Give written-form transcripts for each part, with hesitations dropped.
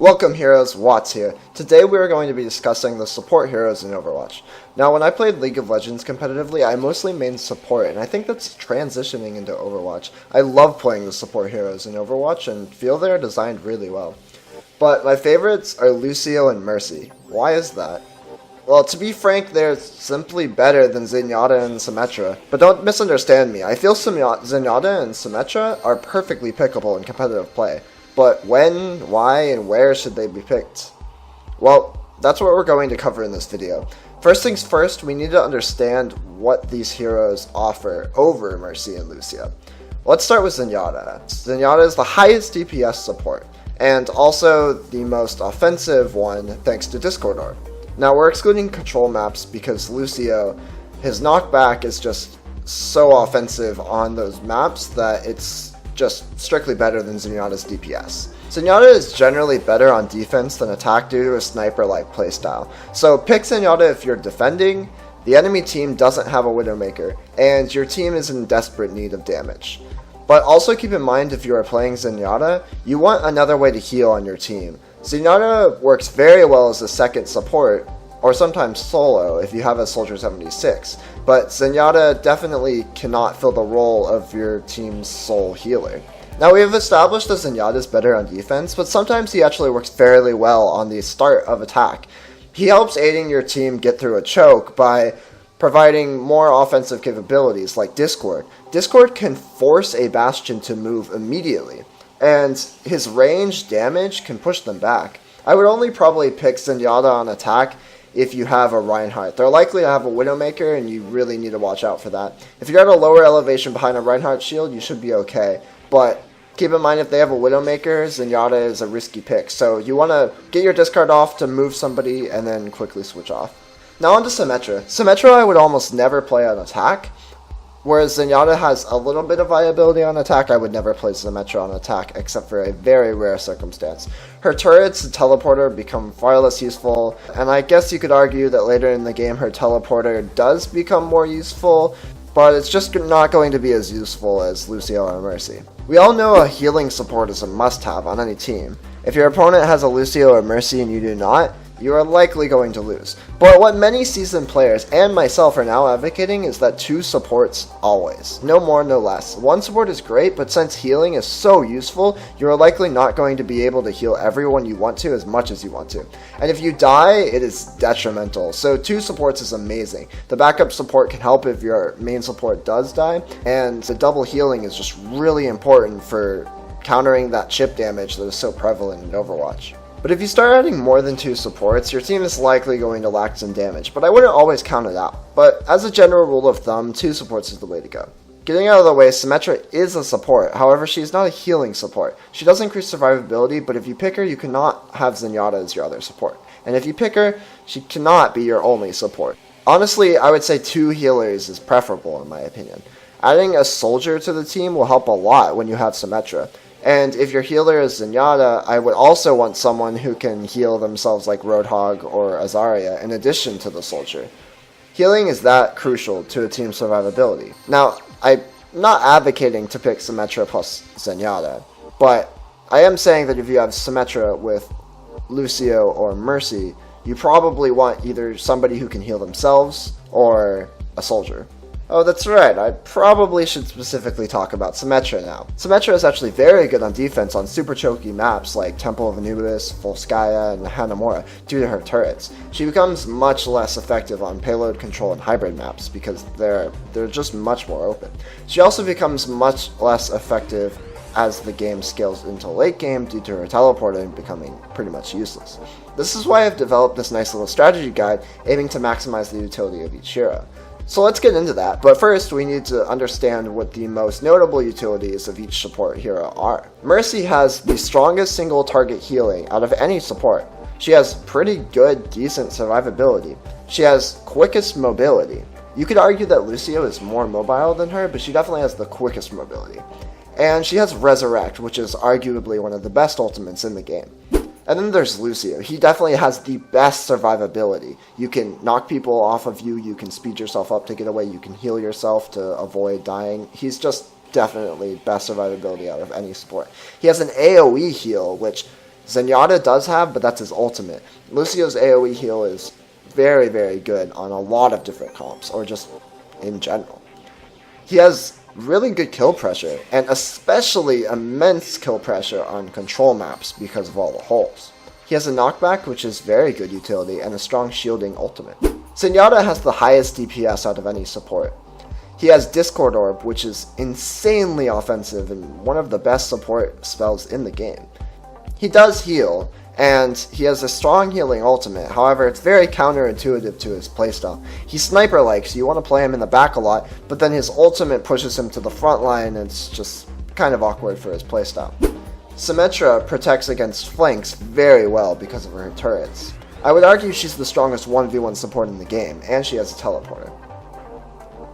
Welcome heroes, Watts here. Today we are going to be discussing the support heroes in Overwatch. Now when I played League of Legends competitively, I mostly mained support, and I think that's transitioning into Overwatch. I love playing the support heroes in Overwatch and feel they're designed really well. But my favorites are Lucio and Mercy. Why is that? Well, to be frank, they're simply better than Zenyatta and Symmetra. But don't misunderstand me, I feel Zenyatta and Symmetra are perfectly pickable in competitive play. But when, why, and where should they be picked? Well, that's what we're going to cover in this video. First things first, we need to understand what these heroes offer over Mercy and Lucio. Let's start with Zenyatta. Zenyatta is the highest DPS support, and also the most offensive one thanks to Discord Orb. Now we're excluding control maps because Lucio, his knockback is just so offensive on those maps that it's just strictly better than Zenyatta's DPS. Zenyatta is generally better on defense than attack due to a sniper-like playstyle. So pick Zenyatta if you're defending, the enemy team doesn't have a Widowmaker, and your team is in desperate need of damage. But also keep in mind if you are playing Zenyatta, you want another way to heal on your team. Zenyatta works very well as a second support, or sometimes solo if you have a Soldier 76, but Zenyatta definitely cannot fill the role of your team's sole healer. Now we have established that Zenyatta is better on defense, but sometimes he actually works fairly well on the start of attack. He helps aiding your team get through a choke by providing more offensive capabilities like Discord. Discord can force a Bastion to move immediately, and his range damage can push them back. I would only probably pick Zenyatta on attack if you have a Reinhardt. They're likely to have a Widowmaker, and you really need to watch out for that. If you're at a lower elevation behind a Reinhardt shield, you should be okay. But keep in mind, if they have a Widowmaker, Zenyatta is a risky pick. So you want to get your discard off to move somebody, and then quickly switch off. Now on to Symmetra. Symmetra I would almost never play on attack. Whereas Zenyatta has a little bit of viability on attack, I would never play Symmetra on attack, except for a very rare circumstance. Her turrets and teleporter become far less useful, and I guess you could argue that later in the game her teleporter does become more useful, but it's just not going to be as useful as Lucio or Mercy. We all know a healing support is a must-have on any team. If your opponent has a Lucio or Mercy and you do not, you are likely going to lose. But what many seasoned players and myself are now advocating is that 2 supports always. No more, no less. 1 support is great, but since healing is so useful, you are likely not going to be able to heal everyone you want to as much as you want to. And if you die, it is detrimental. So 2 supports is amazing. The backup support can help if your main support does die, and the double healing is just really important for countering that chip damage that is so prevalent in Overwatch. But if you start adding more than 2 supports, your team is likely going to lack some damage, but I wouldn't always count it out. But as a general rule of thumb, 2 supports is the way to go. Getting out of the way, Symmetra is a support, however she is not a healing support. She does increase survivability, but if you pick her, you cannot have Zenyatta as your other support. And if you pick her, she cannot be your only support. Honestly, I would say 2 healers is preferable in my opinion. Adding a soldier to the team will help a lot when you have Symmetra. And if your healer is Zenyatta, I would also want someone who can heal themselves like Roadhog or Azaria in addition to the soldier. Healing is that crucial to a team's survivability. Now, I'm not advocating to pick Symmetra plus Zenyatta, but I am saying that if you have Symmetra with Lucio or Mercy, you probably want either somebody who can heal themselves or a soldier. Oh, that's right, I probably should specifically talk about Symmetra now. Symmetra is actually very good on defense on super choky maps like Temple of Anubis, Volskaya, and Hanamura due to her turrets. She becomes much less effective on payload control and hybrid maps because they're just much more open. She also becomes much less effective as the game scales into late game due to her teleporter becoming pretty much useless. This is why I've developed this nice little strategy guide aiming to maximize the utility of each hero. So let's get into that, but first we need to understand what the most notable utilities of each support hero are. Mercy has the strongest single target healing out of any support. She has pretty good, decent survivability. She has quickest mobility. You could argue that Lucio is more mobile than her, but she definitely has the quickest mobility. And she has Resurrect, which is arguably one of the best ultimates in the game. And then there's Lucio. He definitely has the best survivability. You can knock people off of you, you can speed yourself up to get away, you can heal yourself to avoid dying. He's just definitely best survivability out of any support. He has an AoE heal, which Zenyatta does have, but that's his ultimate. Lucio's AoE heal is very, very good on a lot of different comps, or just in general. He has really good kill pressure, and especially immense kill pressure on control maps because of all the holes. He has a knockback, which is very good utility, and a strong shielding ultimate. Zenyatta has the highest DPS out of any support. He has Discord Orb, which is insanely offensive and one of the best support spells in the game. He does heal, and he has a strong healing ultimate, however it's very counterintuitive to his playstyle. He's sniper-like, so you want to play him in the back a lot, but then his ultimate pushes him to the front line, and it's just kind of awkward for his playstyle. Symmetra protects against flanks very well because of her turrets. I would argue she's the strongest 1v1 support in the game, and she has a teleporter.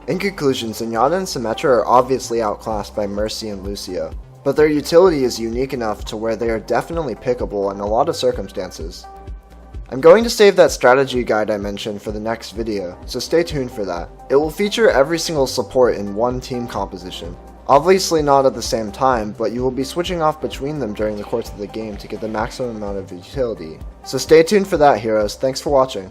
In conclusion, Zenyatta and Symmetra are obviously outclassed by Mercy and Lucio, but their utility is unique enough to where they are definitely pickable in a lot of circumstances. I'm going to save that strategy guide I mentioned for the next video, so stay tuned for that. It will feature every single support in one team composition. Obviously not at the same time, but you will be switching off between them during the course of the game to get the maximum amount of utility. So stay tuned for that, heroes. Thanks for watching.